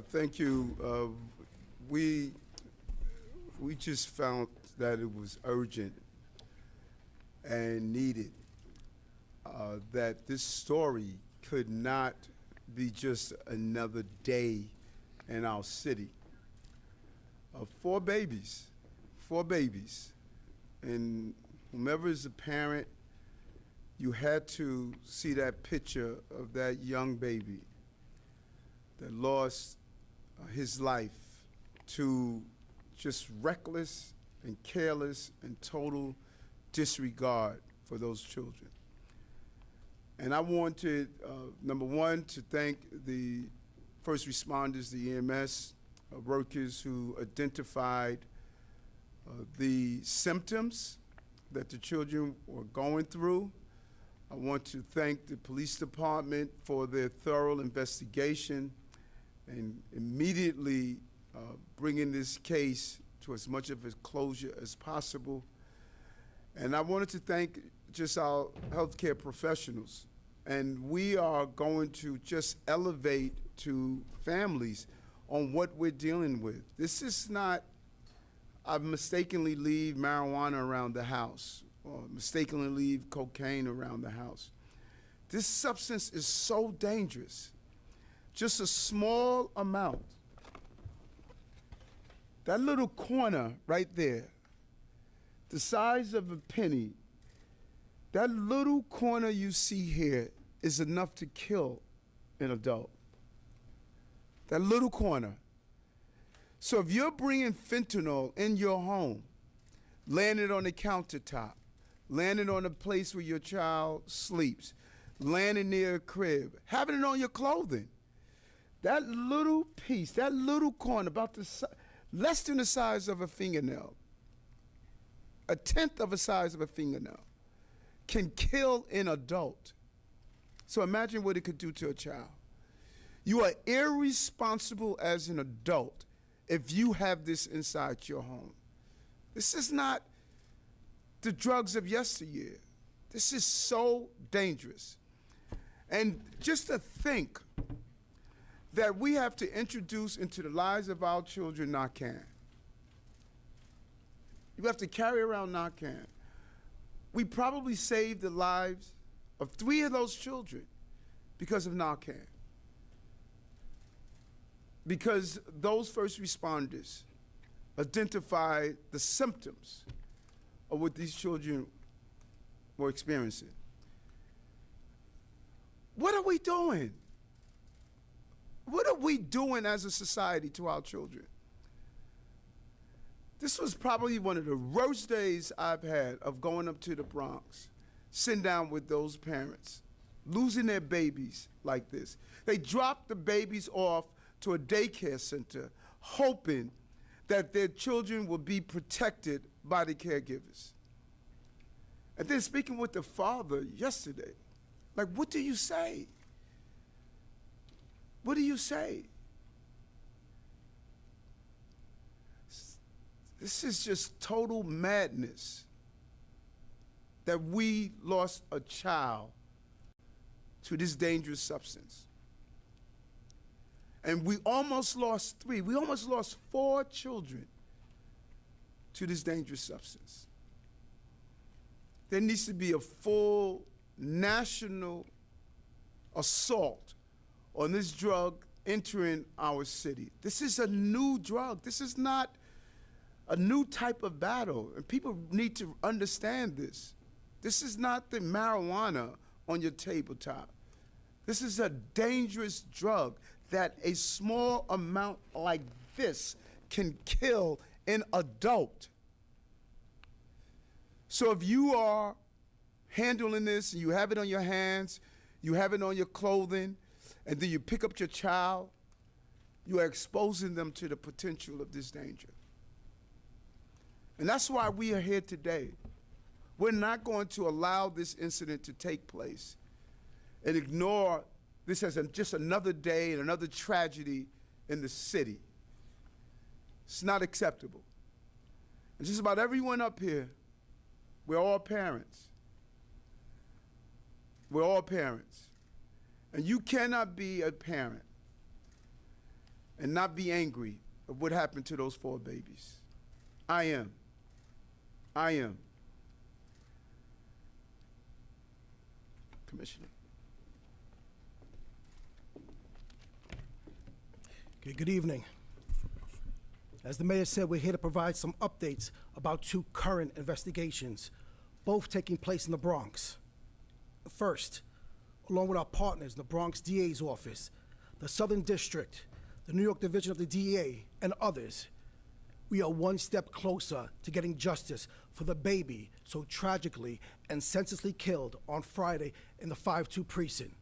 Thank you. We just found that it was urgent and needed, that this story could not be just another day in our city. Four babies, and whomever is a parent, you had to see that picture of that young baby that lost his life to just reckless and careless and total disregard for those children. And I wanted, number one, to thank the first responders, the EMS workers who identified the symptoms that the children were going through. I want to thank the police department for their thorough investigation and immediately bringing this case to as much of a closure as possible. And I wanted to thank just our healthcare professionals. And we are going to just elevate to families on what we're dealing with. This is not, I mistakenly leave marijuana around the house or mistakenly leave cocaine around the house. This substance is so dangerous. Just a small amount. That little corner right there, the size of a penny, that little corner you see here is enough to kill an adult. That little corner. So if you're bringing fentanyl in your home, laying it on the countertop, laying it on the place where your child sleeps, laying it near a crib, having it on your clothing, that little piece, that little corner, about the less than the size of a fingernail, a tenth of the size of a fingernail, can kill an adult. So imagine what it could do to a child. You are irresponsible as an adult if you have this inside your home. This is not the drugs of yesteryear. This is so dangerous. And just to think that we have to introduce into the lives of our children Narcan. You have to carry around Narcan. We probably saved the lives of 3 of those children because of Narcan. Because those first responders identified the symptoms of what these children were experiencing. What are we doing? What are we doing as a society to our children? This was probably one of the worst days I've had of going up to the Bronx, sitting down with those parents, losing their babies like this. They dropped the babies off to a daycare center, hoping that their children will be protected by the caregivers. And then speaking with the father yesterday, like, what do you say? What do you say? This is just total madness that we lost a child to this dangerous substance. And we almost lost 3. We almost lost 4 children to this dangerous substance. There needs to be a full national assault on this drug entering our city. This is a new drug. This is not a new type of battle, and people need to understand this. This is not the marijuana on your tabletop. This is a dangerous drug that a small amount like this can kill an adult. So if you are handling this and you have it on your hands, you have it on your clothing, and then you pick up your child, you are exposing them to the potential of this danger. And that's why we are here today. We're not going to allow this incident to take place and ignore this as just another day and another tragedy in the city. It's not acceptable. And just about everyone up here, we're all parents. We're all parents. And you cannot be a parent and not be angry of what happened to those 4 babies. I am. Commissioner. Okay, good evening. As the mayor said, we're here to provide some updates about 2 current investigations, both taking place in the Bronx. First, along with our partners in the Bronx DA's office, the Southern District, the New York Division of the DEA, and others, we are one step closer to getting justice for the baby so tragically and senselessly killed on Friday in the 5-2 precinct.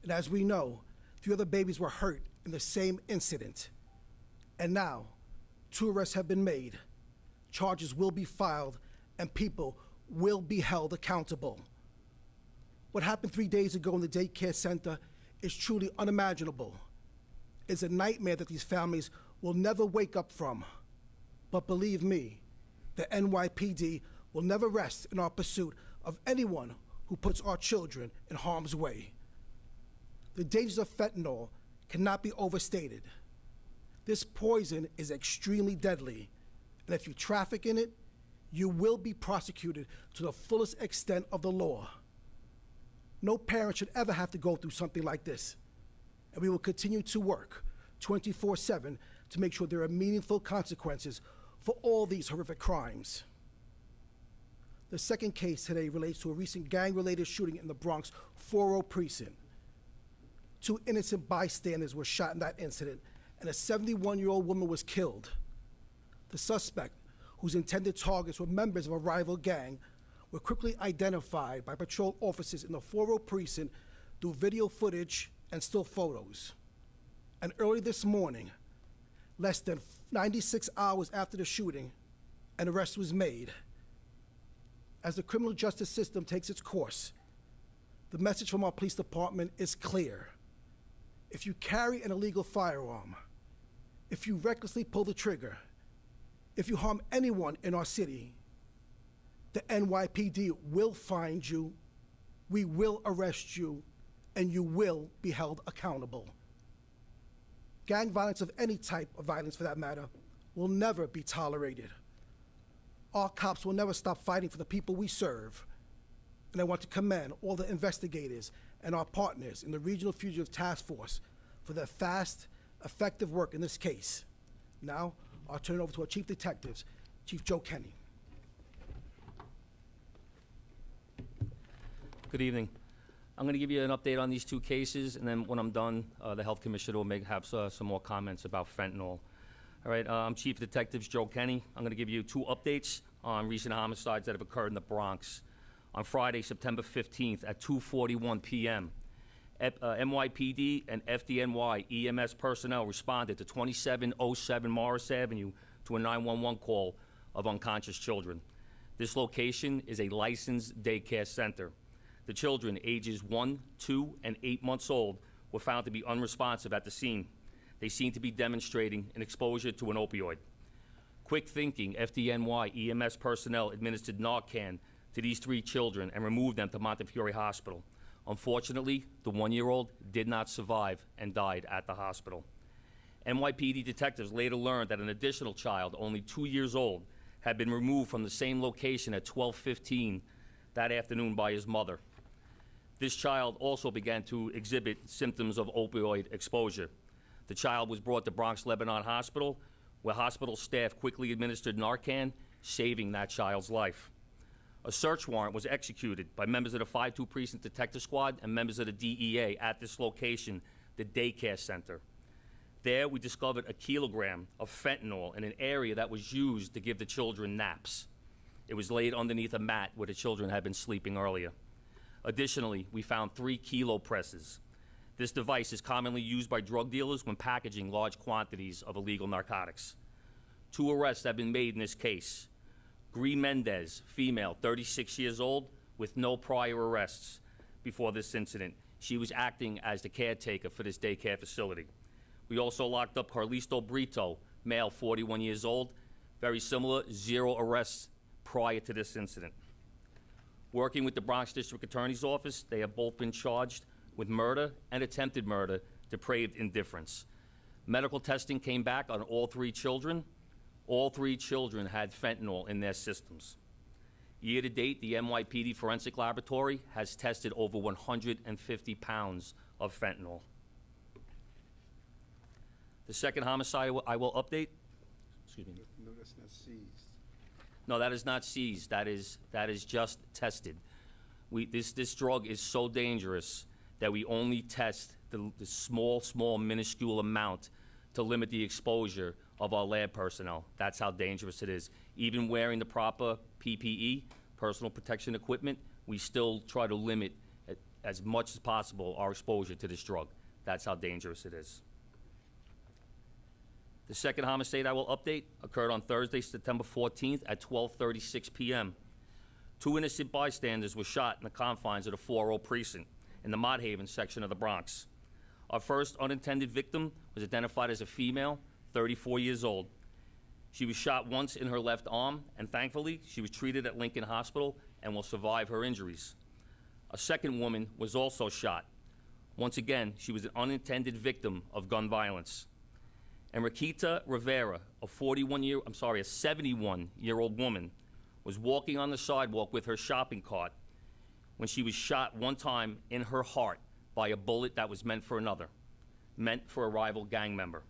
And as we know, 3 other babies were hurt in the same incident. And now, 2 arrests have been made, charges will be filed, and people will be held accountable. What happened 3 days ago in the daycare center is truly unimaginable. It's a nightmare that these families will never wake up from. But believe me, the NYPD will never rest in our pursuit of anyone who puts our children in harm's way. The dangers of fentanyl cannot be overstated. This poison is extremely deadly, and if you traffic in it, you will be prosecuted to the fullest extent of the law. No parent should ever have to go through something like this, and we will continue to work 24/7 to make sure there are meaningful consequences for all these horrific crimes. The second case today relates to a recent gang-related shooting in the Bronx 4-0 precinct. 2 innocent bystanders were shot in that incident, and a 71-year-old woman was killed. The suspect, whose intended targets were members of a rival gang, were quickly identified by patrol officers in the 4-0 precinct through video footage and still photos. And early this morning, less than 96 hours after the shooting, an arrest was made. As the criminal justice system takes its course, the message from our police department is clear. If you carry an illegal firearm, if you recklessly pull the trigger, if you harm anyone in our city, the NYPD will find you, we will arrest you, and you will be held accountable. Gang violence of any type of violence, for that matter, will never be tolerated. Our cops will never stop fighting for the people we serve. And I want to commend all the investigators and our partners in the Regional Fugitive Task Force for their fast, effective work in this case. Now, I'll turn it over to our Chief Detectives, Chief Joe Kenny. Good evening. I'm going to give you an update on these 2 cases, and then when I'm done, the Health Commissioner will have some more comments about fentanyl. All right, I'm Chief Detective Joe Kenny. I'm going to give you 2 updates on recent homicides that have occurred in the Bronx. On Friday, September 15th at 2:41 p.m., NYPD and FDNY EMS personnel responded to 2707 Morris Avenue to a 911 call of unconscious children. This location is a licensed daycare center. The children, ages 1, 2, and 8 months old, were found to be unresponsive at the scene. They seemed to be demonstrating an exposure to an opioid. Quick thinking, FDNY EMS personnel administered Narcan to these 3 children and removed them to Montefiore Hospital. Unfortunately, the 1-year-old did not survive and died at the hospital. NYPD detectives later learned that an additional child, only 2 years old, had been removed from the same location at 12:15 that afternoon by his mother. This child also began to exhibit symptoms of opioid exposure. The child was brought to Bronx Lebanon Hospital, where hospital staff quickly administered Narcan, saving that child's life. A search warrant was executed by members of the 5-2 Precinct Detective Squad and members of the DEA at this location, the daycare center. There, we discovered a kilogram of fentanyl in an area that was used to give the children naps. It was laid underneath a mat where the children had been sleeping earlier. Additionally, we found 3 kilo presses. This device is commonly used by drug dealers when packaging large quantities of illegal narcotics. 2 arrests have been made in this case. Gree Mendez, female, 36 years old, with no prior arrests before this incident. She was acting as the caretaker for this daycare facility. We also locked up Carlisto Brito, male, 41 years old, very similar, 0 arrests prior to this incident. Working with the Bronx District Attorney's Office, they have both been charged with murder and attempted murder, depraved indifference. Medical testing came back on all 3 children. All 3 children had fentanyl in their systems. Year to date, the NYPD Forensic Laboratory has tested over 150 pounds of fentanyl. The second homicide I will update, excuse me. No, that's not seized. No, that is not seized. That is just tested. This drug is so dangerous that we only test the small, minuscule amount to limit the exposure of our lab personnel. That's how dangerous it is. Even wearing the proper PPE, personal protection equipment, we still try to limit as much as possible our exposure to this drug. That's how dangerous it is. The second homicide I will update occurred on Thursday, September 14th at 12:36 p.m. 2 innocent bystanders were shot in the confines of the 4-0 precinct in the Mott Haven section of the Bronx. Our first unintended victim was identified as a female, 34 years old. She was shot once in her left arm, and thankfully, she was treated at Lincoln Hospital and will survive her injuries. A second woman was also shot. Once again, she was an unintended victim of gun violence. And Raquita Rivera, a 71-year-old woman, was walking on the sidewalk with her shopping cart when she was shot one time in her heart by a bullet that was meant for another, meant for a rival gang member.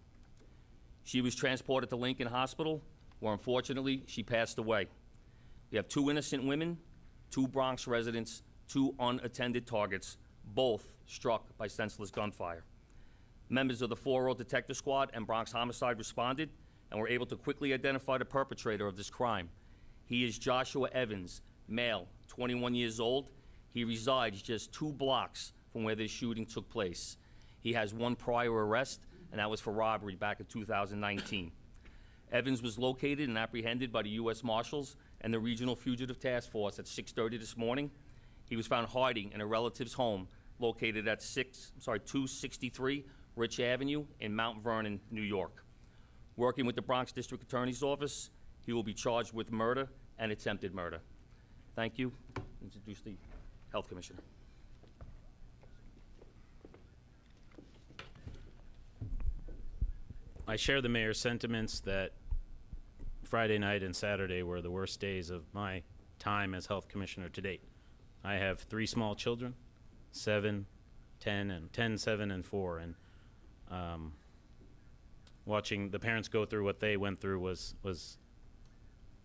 She was transported to Lincoln Hospital, where unfortunately she passed away. We have 2 innocent women, 2 Bronx residents, 2 unattended targets, both struck by senseless gunfire. Members of the 4-0 Detective Squad and Bronx Homicide responded and were able to quickly identify the perpetrator of this crime. He is Joshua Evans, male, 21 years old. He resides just 2 blocks from where this shooting took place. He has 1 prior arrest, and that was for robbery back in 2019. Evans was located and apprehended by the U.S. Marshals and the Regional Fugitive Task Force at 6:30 this morning. He was found hiding in a relative's home located at 263 Rich Avenue in Mount Vernon, New York. Working with the Bronx District Attorney's Office, he will be charged with murder and attempted murder. Thank you. Introduce the Health Commissioner. I share the mayor's sentiments that Friday night and Saturday were the worst days of my time as health commissioner to date. I have 3 small children, 7, 10, 7, and 4, and watching the parents go through what they went through was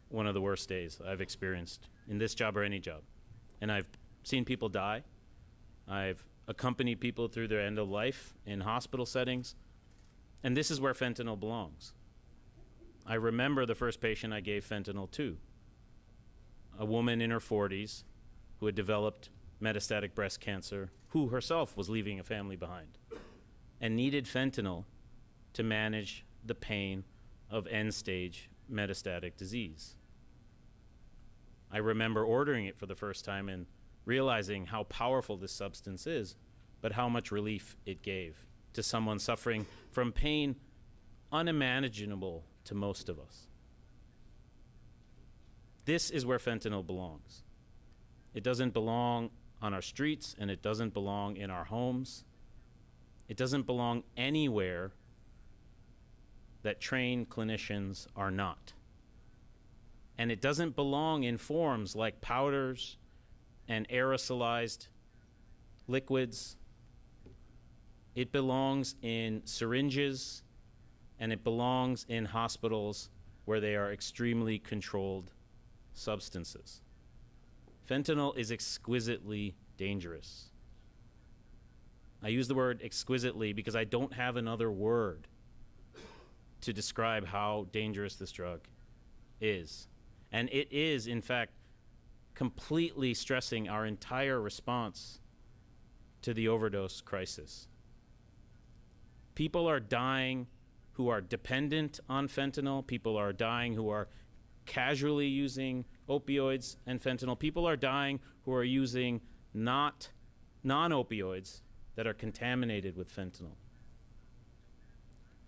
one of the worst days I've experienced in this job or any job. And I've seen people die. I've accompanied people through their end of life in hospital settings. And this is where fentanyl belongs. I remember the first patient I gave fentanyl to, a woman in her 40s who had developed metastatic breast cancer, who herself was leaving a family behind and needed fentanyl to manage the pain of end-stage metastatic disease. I remember ordering it for the first time and realizing how powerful this substance is, but how much relief it gave to someone suffering from pain unimaginable to most of us. This is where fentanyl belongs. It doesn't belong on our streets, and it doesn't belong in our homes. It doesn't belong anywhere that trained clinicians are not. And it doesn't belong in forms like powders and aerosolized liquids. It belongs in syringes, and it belongs in hospitals where they are extremely controlled substances. Fentanyl is exquisitely dangerous. I use the word exquisitely because I don't have another word to describe how dangerous this drug is. And it is, in fact, completely stressing our entire response to the overdose crisis. People are dying who are dependent on fentanyl. People are dying who are casually using opioids and fentanyl. People are dying who are using non-opioids that are contaminated with fentanyl.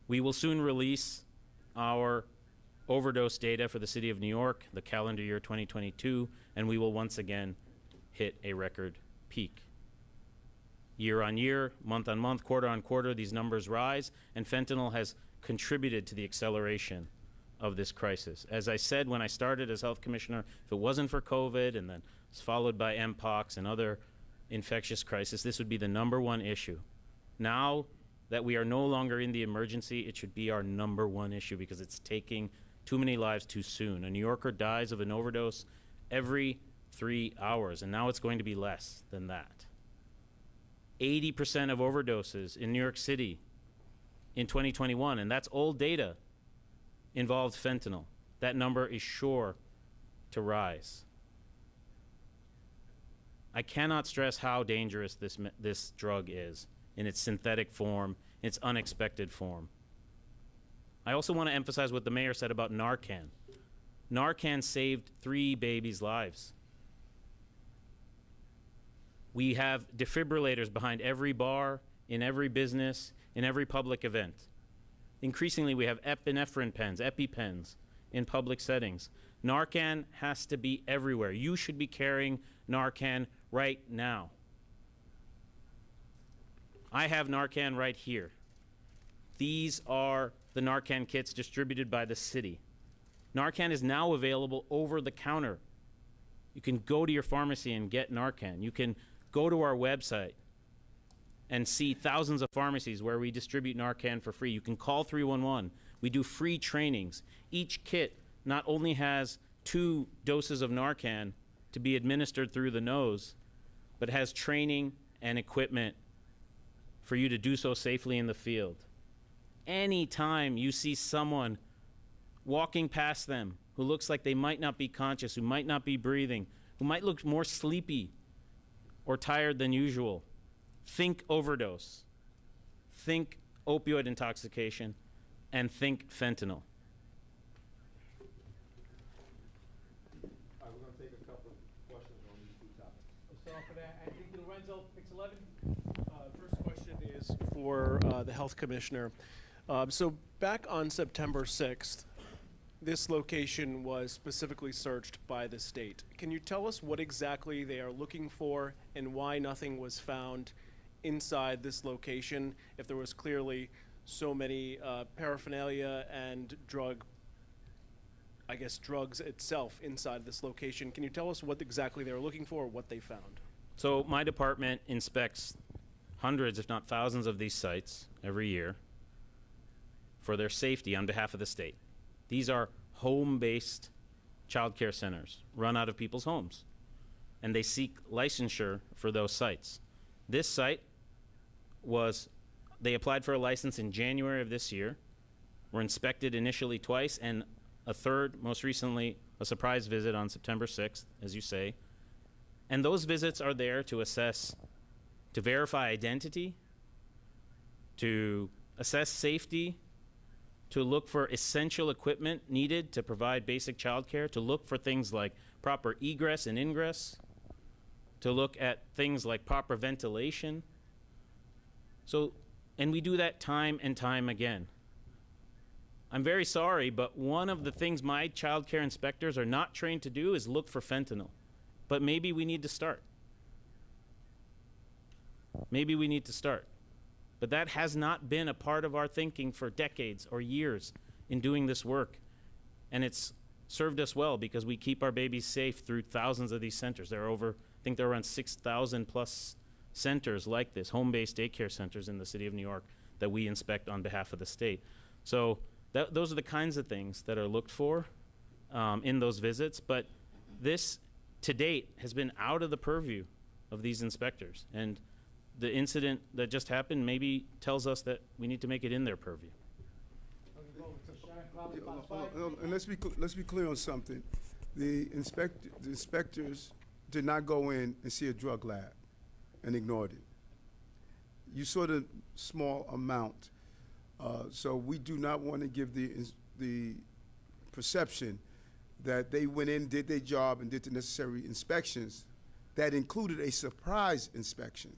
We will soon release our overdose data for the city of New York, the calendar year 2022, and we will once again hit a record peak. Year on year, month on month, quarter on quarter, these numbers rise, and fentanyl has contributed to the acceleration of this crisis. As I said when I started as health commissioner, if it wasn't for COVID and then it's followed by Mpox and other infectious crises, this would be the #1 issue. Now that we are no longer in the emergency, it should be our #1 issue because it's taking too many lives too soon. A New Yorker dies of an overdose every 3 hours, and now it's going to be less than that. 80% of overdoses in New York City in 2021, and that's old data, involved fentanyl. That number is sure to rise. I cannot stress how dangerous this drug is in its synthetic form, its unexpected form. I also want to emphasize what the mayor said about Narcan. Narcan saved 3 babies' lives. We have defibrillators behind every bar, in every business, in every public event. Increasingly, we have epinephrine pens, EpiPens, in public settings. Narcan has to be everywhere. You should be carrying Narcan right now. I have Narcan right here. These are the Narcan kits distributed by the city. Narcan is now available over the counter. You can go to your pharmacy and get Narcan. You can go to our website and see thousands of pharmacies where we distribute Narcan for free. You can call 311. We do free trainings. Each kit not only has 2 doses of Narcan to be administered through the nose, but has training and equipment for you to do so safely in the field. Anytime you see someone walking past them who looks like they might not be conscious, who might not be breathing, who might look more sleepy or tired than usual, think overdose, think opioid intoxication, and think fentanyl. All right, we're going to take a couple of questions on these 2 topics. I'll start for that. Anthony Lorenzo, Pix 11. First question is for the health commissioner. So back on September 6th, this location was specifically searched by the state. Can you tell us what exactly they are looking for and why nothing was found inside this location if there was clearly so many paraphernalia and drugs itself inside this location? Can you tell us what exactly they were looking for or what they found? So my department inspects hundreds, if not thousands, of these sites every year for their safety on behalf of the state. These are home-based child care centers run out of people's homes, and they seek licensure for those sites. This site they applied for a license in January of this year, were inspected initially twice, and a third, most recently, a surprise visit on September 6th, as you say. And those visits are there to assess, to verify identity, to assess safety, to look for essential equipment needed to provide basic child care, to look for things like proper egress and ingress, to look at things like proper ventilation. And we do that time and time again. I'm very sorry, but one of the things my child care inspectors are not trained to do is look for fentanyl. But maybe we need to start. Maybe we need to start. But that has not been a part of our thinking for decades or years in doing this work. And it's served us well because we keep our babies safe through thousands of these centers. There are I think there are around 6,000 plus centers like this, home-based daycare centers in the city of New York that we inspect on behalf of the state. So those are the kinds of things that are looked for in those visits. But this, to date, has been out of the purview of these inspectors. And the incident that just happened maybe tells us that we need to make it in their purview. And let's be clear on something. The inspectors did not go in and see a drug lab and ignored it. You saw the small amount. So we do not want to give the perception that they went in, did their job, and did the necessary inspections. That included a surprise inspection.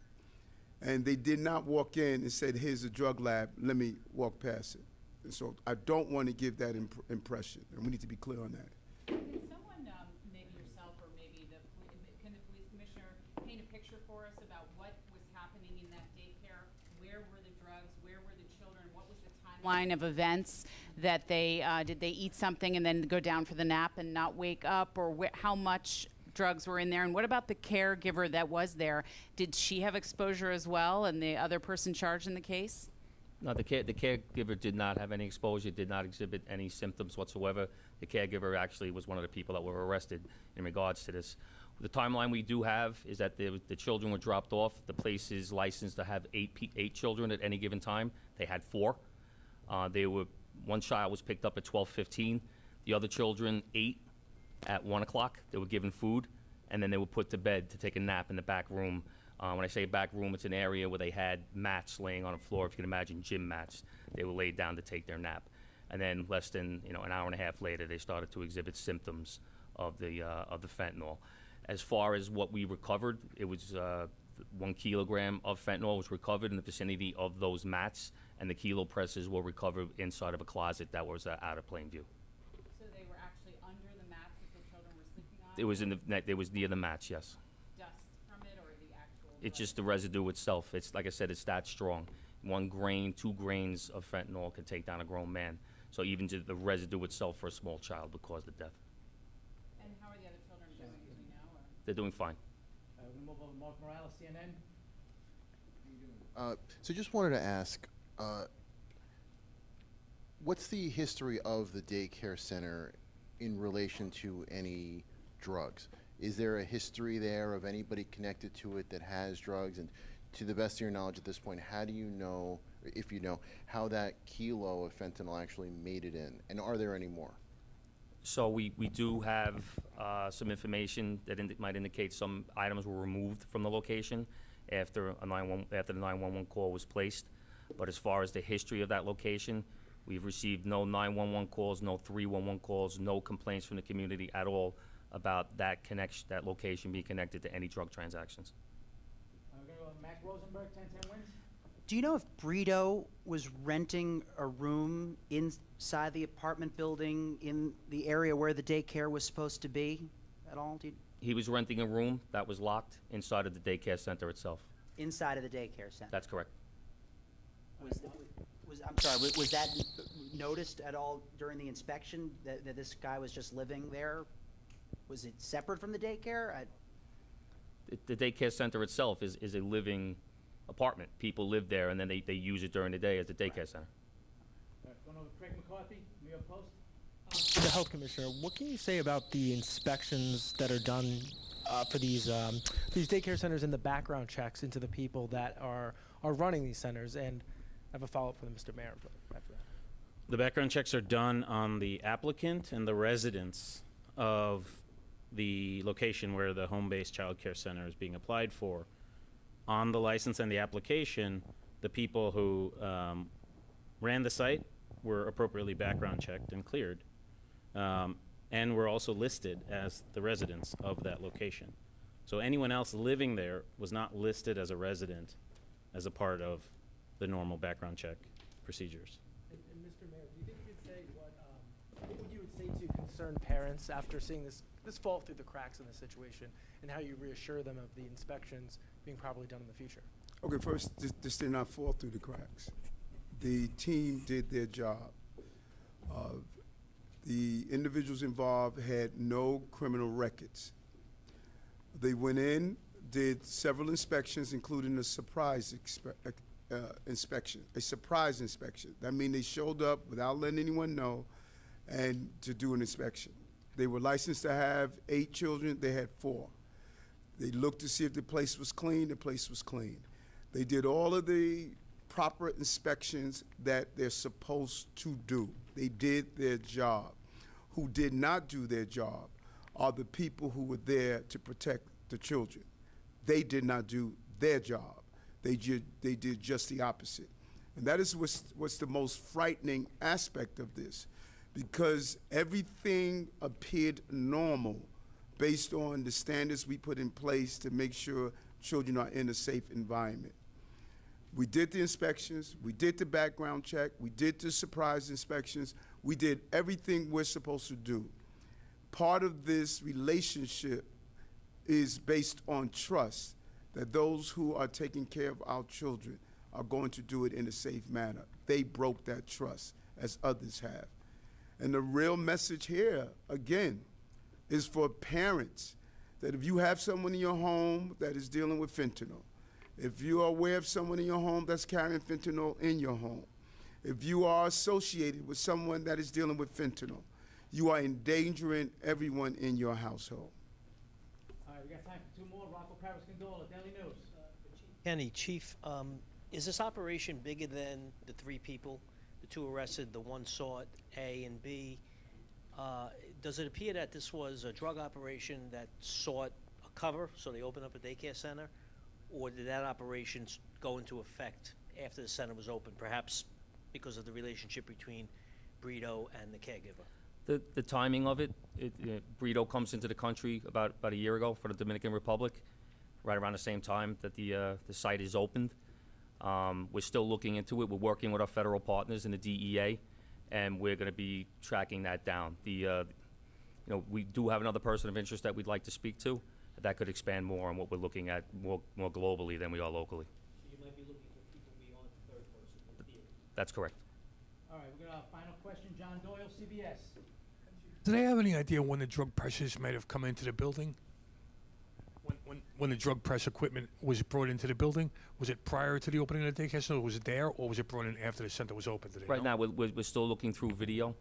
And they did not walk in and said, here's a drug lab, let me walk past it. And so I don't want to give that impression, and we need to be clear on that. Can someone, maybe yourself or maybe can the police commissioner paint a picture for us about what was happening in that line of events that they, did they eat something and then go down for the nap and not wake up, or how much drugs were in there? And what about the caregiver that was there? Did she have exposure as well, and the other person charged in the case? No, the caregiver did not have any exposure, did not exhibit any symptoms whatsoever. The caregiver actually was one of the people that were arrested in regards to this. The timeline we do have is that the children were dropped off. The place is licensed to have eight children at any given time. They had 4. One child was picked up at 12:15. The other children, 8 at 1 o'clock. They were given food, and then they were put to bed to take a nap in the back room. When I say back room, it's an area where they had mats laying on the floor, if you can imagine gym mats. They were laid down to take their nap. And then less than an hour and a half later, they started to exhibit symptoms of the fentanyl. As far as what we recovered, it was 1 kilogram of fentanyl was recovered in the vicinity of those mats, and the kilo presses were recovered inside of a closet that was out of plain view. So they were actually under the mats that the children were sleeping on? It was near the mats, yes. Dust from it, or the actual? It's just the residue itself. It's, like I said, it's that strong. 1 grain, 2 grains of fentanyl can take down a grown man. So even just the residue itself for a small child would cause the death. And how are the other children doing, do we know? Or? They're doing fine. We're going to move over to Mark Morales, CNN. So just wanted to ask, what's the history of the daycare center in relation to any drugs? Is there a history there of anybody connected to it that has drugs? And to the best of your knowledge at this point, how do you know, if you know, how that kilo of fentanyl actually made it in? And are there any more? So we do have some information that might indicate some items were removed from the location after the 911 call was placed. But as far as the history of that location, we've received no 911 calls, no 311 calls, no complaints from the community at all about that location being connected to any drug transactions. We're going to go to Mac Rosenberg, 1010 Wins. Do you know if Brito was renting a room inside the apartment building in the area where the daycare was supposed to be at all? He was renting a room that was locked inside of the daycare center itself. Inside of the daycare center? That's correct. I'm sorry, was that noticed at all during the inspection, that this guy was just living there? Was it separate from the daycare? The daycare center itself is a living apartment. People live there, and then they use it during the day as a daycare center. Going over to Craig McCarthy, New York Post. To the health commissioner, what can you say about the inspections that are done for these daycare centers and the background checks into the people that are running these centers? And I have a follow-up for Mr. Mayor after that. The background checks are done on the applicant and the residents of the location where the home-based child care center is being applied for. On the license and the application, the people who ran the site were appropriately background checked and cleared, and were also listed as the residents of that location. So anyone else living there was not listed as a resident as a part of the normal background check procedures. And Mr. Mayor, do you think you could say what would you would say to concerned parents after seeing this fall through the cracks in this situation, and how you reassure them of the inspections being properly done in the future? Okay, first, this did not fall through the cracks. The team did their job. The individuals involved had no criminal records. They went in, did several inspections, including a surprise inspection, a surprise inspection. That means they showed up without letting anyone know and to do an inspection. They were licensed to have 8 children, they had 4. They looked to see if the place was clean, the place was clean. They did all of the proper inspections that they're supposed to do. They did their job. Who did not do their job are the people who were there to protect the children. They did not do their job. They did just the opposite. And that is what's the most frightening aspect of this, because everything appeared normal based on the standards we put in place to make sure children are in a safe environment. We did the inspections, we did the background check, we did the surprise inspections, we did everything we're supposed to do. Part of this relationship is based on trust, that those who are taking care of our children are going to do it in a safe manner. they broke that trust as others have. And the real message here, again, is for parents that if you have someone in your home that is dealing with fentanyl, if you are aware of someone in your home that's carrying fentanyl in your home, if you are associated with someone that is dealing with fentanyl, you are endangering everyone in your household. All right, we got time for two more. Rocco Paris Condola, Daily News. Kenny, Chief, is this operation bigger than the three people, the two arrested, the one sought, A and B? Does it appear that this was a drug operation that sought a cover, so they opened up a daycare center? Or did that operation go into effect after the center was open, perhaps because of the relationship between Brito and the caregiver? The timing of it, Brito comes into the country about a year ago for the Dominican Republic, right around the same time that the site is opened. We're still looking into it. We're working with our federal partners in the DEA, and we're going to be tracking that down. We do have another person of interest that we'd like to speak to that could expand more on what we're looking at more globally than we are locally. So you might be looking for people beyond the third person in theory. That's correct. All right, we got a final question. John Doyle, CBS. Do they have any idea when the drug pressures might have come into the building? When the drug press equipment was brought into the building? Was it prior to the opening of the daycare center? Was it there, or was it brought in after the center was open? Right now, we're still looking through video,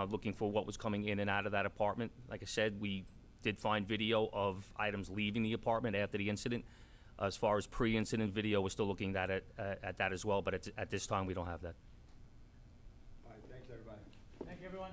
looking for what was coming in and out of that apartment. Like I said, we did find video of items leaving the apartment after the incident. As far as pre-incident video, we're still looking at that as well, but at this time, we don't have that. All right, thanks, everybody. Thank you, everyone.